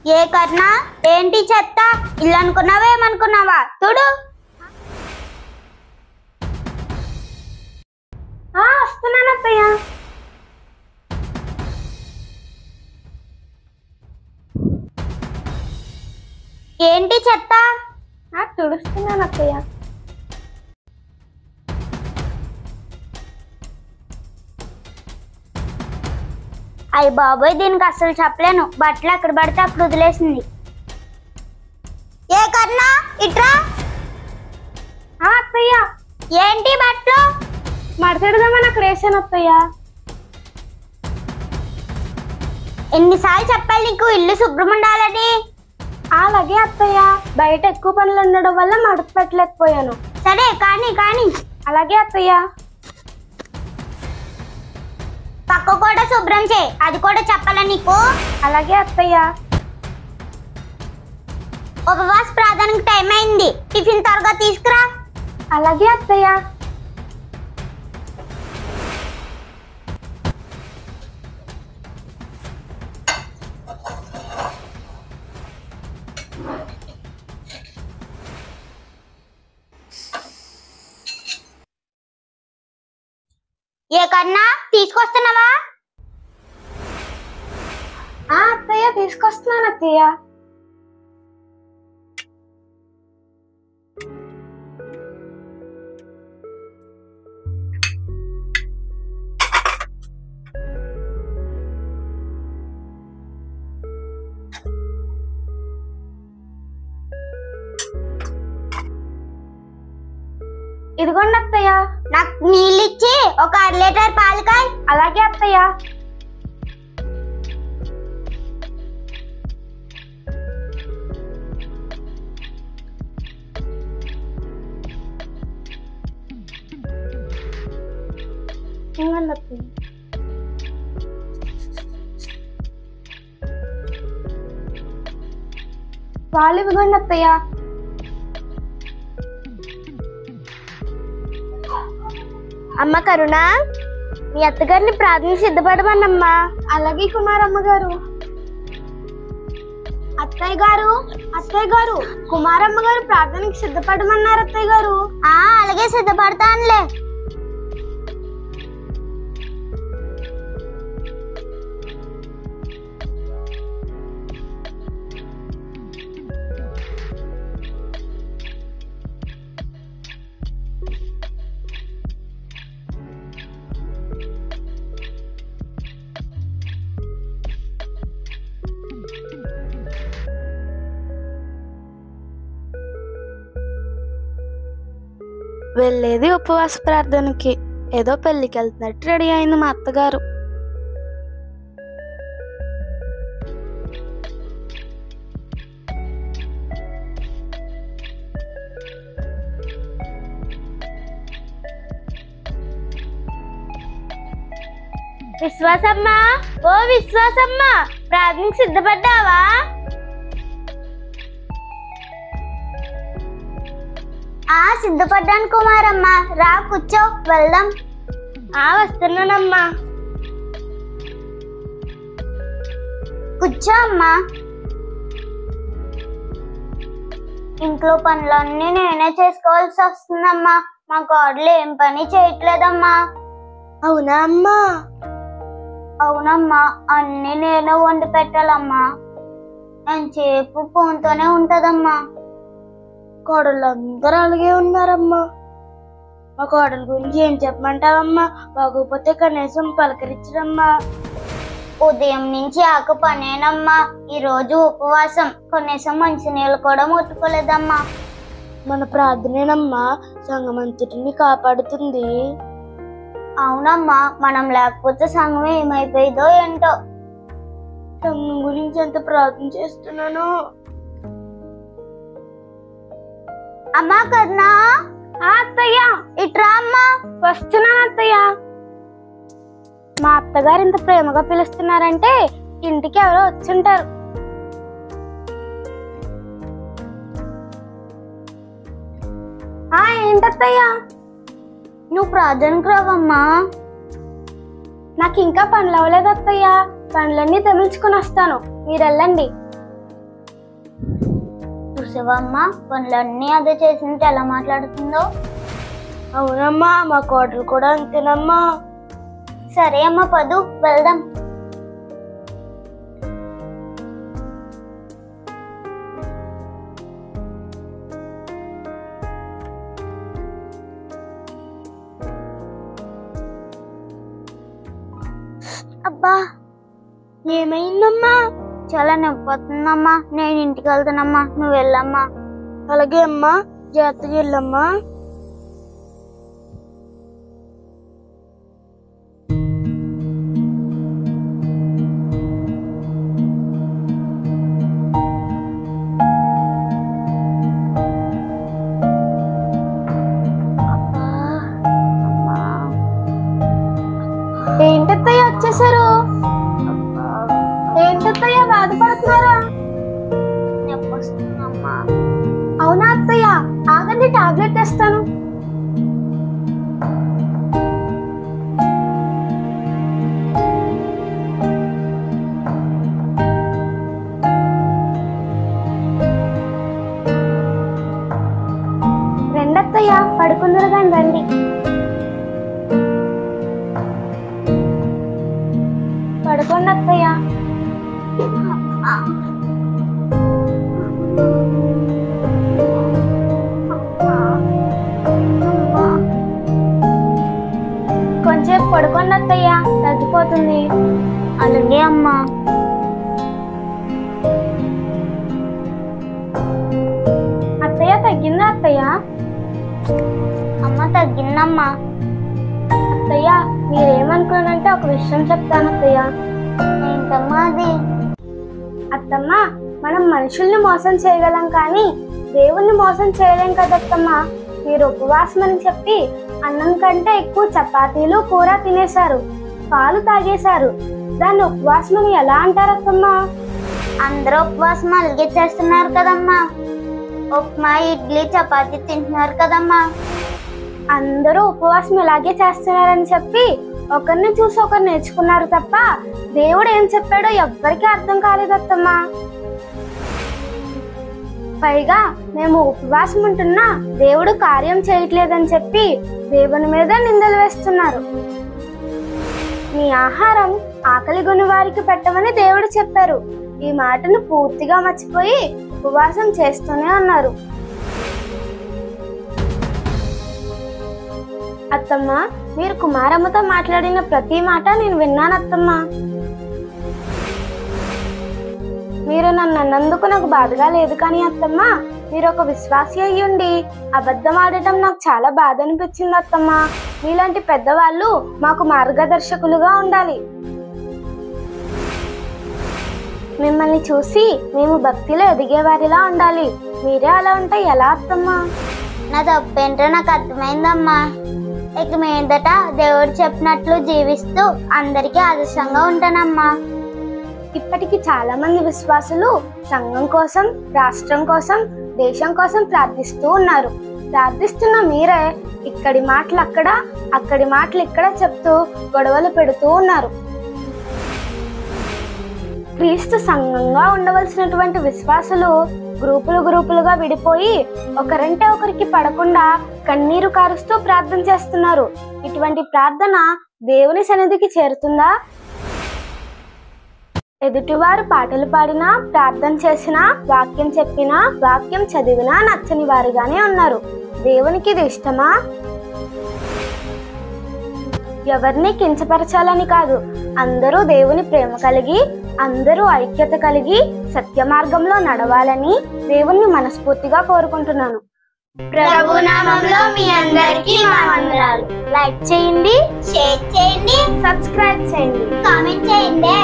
ఏ కర్ణ ఏంటి చెత్త ఇల్లు అనుకున్నావా ఏమనుకున్నావా చూడు. వస్తున్నాను అత్తయ్య. ఏంటి చెత్త? తుడుస్తున్నాను అత్తయ్య. అయ్య బాబోయ్, దీనికి అస్సలు చెప్పలేను. బట్టలు ఎక్కడ పడితే అప్పుడు వదిలేసింది. ఏ కర్ణ ఇట్రా. అత్తయ్య ఏంటి బట్టలు? మడతెడదామని అక్కడ వేసాను అత్తయ్య. ఎన్నిసార్లు చెప్పాలి నీకు ఇల్లు శుభ్రం ఉండాలని? అలాగే అత్తయ్య, బయట ఎక్కువ పనులు ఉండడం వల్ల మడత పెట్టలేకపోయాను. సరే కానీ కానీ. అలాగే అత్తయ్య. పక్క కూడా శుభ్రం చేయి, అది కూడా చెప్పాలా నీకు? అలాగే అత్తయ్య. ఉపవాస ప్రార్థనకు టైం అయింది, టిఫిన్ త్వరగా తీసుకురా. అలాగే అత్తయ్య. ఏ కన్నా తీసుకొస్తున్నావా? అత్తయ్య తీసుకొస్తున్నాను అత్తయ్య. ఇదిగోండి అత్తయ్య. నాకు నీళ్ళు ఇచ్చి ఒక 1 లీటర్ పాలు కాయ్. అలాగే అత్తయ్య. ఇవ్వండి అత్తయ్య. పాలు ఇవ్వండి అత్తయ్య. అమ్మ కరుణ, మీ అత్తగారిని ప్రార్థన సిద్ధపడమన్నమ్మా. అలాగే కుమారమ్మ గారు. అత్తయ్య గారు, అత్తయ్య గారు, కుమారమ్మ గారు ప్రార్థనకి సిద్ధపడమన్నారు అత్తయ్య గారు. అలాగే సిద్ధపడతానులే. వెళ్ళేది ఉపవాస ప్రార్థనకి, ఏదో పెళ్లికి వెళ్తున్నట్టు రెడీ అయింది మా అత్తగారు. విశ్వాసమ్మా, ఓ విశ్వాసమ్మా, ప్రార్థనకి సిద్ధపడ్డావా? సిద్ధపడ్డాను కుమారమ్మ, రా కూర్చో, వెళ్దాం. వస్తున్నానమ్మా. కూర్చో అమ్మా. ఇంట్లో పనులన్నీ నేనే చేసుకోవాల్సి వస్తుందమ్మా. మా కోడలు ఏం పని చేయట్లేదమ్మా. అవునా అమ్మా? అవునమ్మా, అన్ని నేనే వండి పెట్టాలమ్మా. ఎంతసేపు ఫోన్తోనే ఉంటదమ్మా. కోడళ్ళు అందరూ అలాగే ఉన్నారమ్మా. మా కోడల గురించి ఏం చెప్పమంటావమ్మా? బాగోపోతే కనీసం పలకరించడమ్మా. ఉదయం నుంచి ఆకు పనేనమ్మా. ఈ రోజు ఉపవాసం, కనీసం మంచినీళ్ళు కూడా ముట్టుకోలేదమ్మా. మన ప్రార్థనేనమ్మా సంఘమంతటిని కాపాడుతుంది. అవునమ్మా, మనం లేకపోతే సంఘం ఏమైపోయిందో ఏంటో. సంఘం గురించి ఎంత ప్రార్థన చేస్తున్నానో. అమ్మా కర్ణ. అత్తయ్య ఇట్రా అమ్మా. వస్తున్నాను అత్తయ్య. మా అత్తగారు ఇంత ప్రేమగా పిలుస్తున్నారంటే ఇంటికి ఎవరో వచ్చుంటారు. ఏంటత్తయ్య? నువ్వు ప్రార్థనకు రావమ్మా. నాకు ఇంకా పనులు అవ్వలేదు అత్తయ్య. పనులన్నీ తెమిల్చుకుని వస్తాను, మీరు వెళ్ళండి. చూసావమ్మ, పనులన్నీ అదే చేసినట్టు ఎలా మాట్లాడుతుందో. అవునమ్మా, మా కోడలు కూడా అంతేనమ్మా. సరే అమ్మ, పదు వెళ్దాం. అబ్బా, ఏమైందమ్మా? చాలా నొప్పి వస్తుందమ్మా. నేను ఇంటికి వెళ్తానమ్మా, నువ్వు వెళ్ళమ్మా. అలాగే అమ్మా, జాగ్రత్తగా వెళ్ళమ్మా. ఏంటత్తయ్య వచ్చేసారు? ఏంటత్తయ్య బాధపడుతున్నారా? నొప్పి వస్తుందమ్మా. అవునా అత్తయ్య, ఆగండి టాబ్లెట్ తెస్తాను. రండి అత్తయ్య, పడుకుందరు కానీ రండి. పడుకోండి అత్తయ్య. కొంచెం పడుకోండి అత్తయ్య, తగ్గిపోతుంది. అలాగే అమ్మా. అత్తయ్య తగ్గిందా అత్తయ్య? అమ్మ తగ్గిందమ్మా. అత్తయ్య, మీరేమనుకున్నానంటే ఒక విషయం చెప్తాను అత్తయ్య. ఏంటమ్మా అది? అత్తమ్మ, మనం మనుషుల్ని మోసం చేయగలం కానీ దేవుణ్ణి మోసం చేయలేం కదత్తమ్మ. మీరు ఉపవాసం అని చెప్పి అన్నం కంటే ఎక్కువ చపాతీలు కూర తినేశారు, పాలు తాగేశారు. దాన్ని ఉపవాసం అని ఎలా అంటారు అత్తమ్మ? అందరూ ఉపవాసం అలాగే చేస్తున్నారు కదమ్మా. ఉప్మా, ఇడ్లీ, చపాతీ తింటున్నారు కదమ్మా. అందరూ ఉపవాసం ఇలాగే చేస్తున్నారని చెప్పి ఒకరిని చూసి ఒకరు నేర్చుకున్నారు తప్ప దేవుడు ఏం చెప్పాడో ఎవ్వరికీ అర్థం కాలేదత్తమ్మా. పైగా మేము ఉపవాసం ఉంటున్నా దేవుడు కార్యం చేయట్లేదని చెప్పి దేవుని మీద నిందలు వేస్తున్నారు. మీ ఆహారం ఆకలి గొని వారికి పెట్టమని దేవుడు చెప్పారు. ఈ మాటను పూర్తిగా మర్చిపోయి ఉపవాసం చేస్తూనే ఉన్నారు. అత్తమ్మ, మీరు కుమారమ్మతో మాట్లాడిన ప్రతి మాట నేను విన్నాను అత్తమ్మ. మీరు నన్ను అన్నందుకు నాకు బాధగా లేదు కానీ అత్తమ్మ, మీరు ఒక విశ్వాసి అయ్యుండి అబద్ధం ఆడటం నాకు చాలా బాధ అనిపించింది అత్తమ్మ. మీలాంటి పెద్దవాళ్ళు మాకు మార్గదర్శకులుగా ఉండాలి. మిమ్మల్ని చూసి మేము భక్తిలో ఎదిగేవారిలా ఉండాలి. మీరే అలా ఉంటే ఎలా అత్తమ్మ? నా తప్పేంటో నాకు అర్థమైందమ్మా. ఇక మీదట దేవుడు చెప్పినట్లు జీవిస్తూ అందరికీ ఆదర్శంగా ఉంటానమ్మా. ఇప్పటికి చాలా మంది విశ్వాసులు సంఘం కోసం, రాష్ట్రం కోసం, దేశం కోసం ప్రార్థిస్తూ ఉన్నారు. ప్రార్థిస్తున్న మీరే ఇక్కడి మాటలు అక్కడ, అక్కడి మాటలు ఇక్కడ చెప్తూ గొడవలు పెడుతూ ఉన్నారు. క్రీస్తు సంఘంగా ఉండవలసినటువంటి విశ్వాసులు గ్రూపులుగా విడిపోయి ఒకరంటే ఒకరికి పడకుండా కన్నీరు కారుస్తూ ప్రార్థన చేస్తున్నారు. ఇటువంటి ప్రార్థన దేవుని సన్నిధికి చేరుతుందా? ఎదుటివారు పాటలు పాడినా, ప్రార్థన చేసినా, వాక్యం చెప్పినా, వాక్యం చదివినా నచ్చని వారుగానే ఉన్నారు. దేవునికి ఇది ఇష్టమా? ఎవరిని కించపరచాలని కాదు, అందరూ దేవుని ప్రేమ కలిగి, అందరూ ఐక్యత కలిగి సత్య మార్గంలో నడవాలని దేవుణ్ణి మనస్ఫూర్తిగా కోరుకుంటున్నాను. ప్రభు నామములో మీ అందరికీ మా వందనాలు. లైక్ చేయండి, షేర్ చేయండి, సబ్స్క్రైబ్ చేయండి, కామెంట్ చేయండి.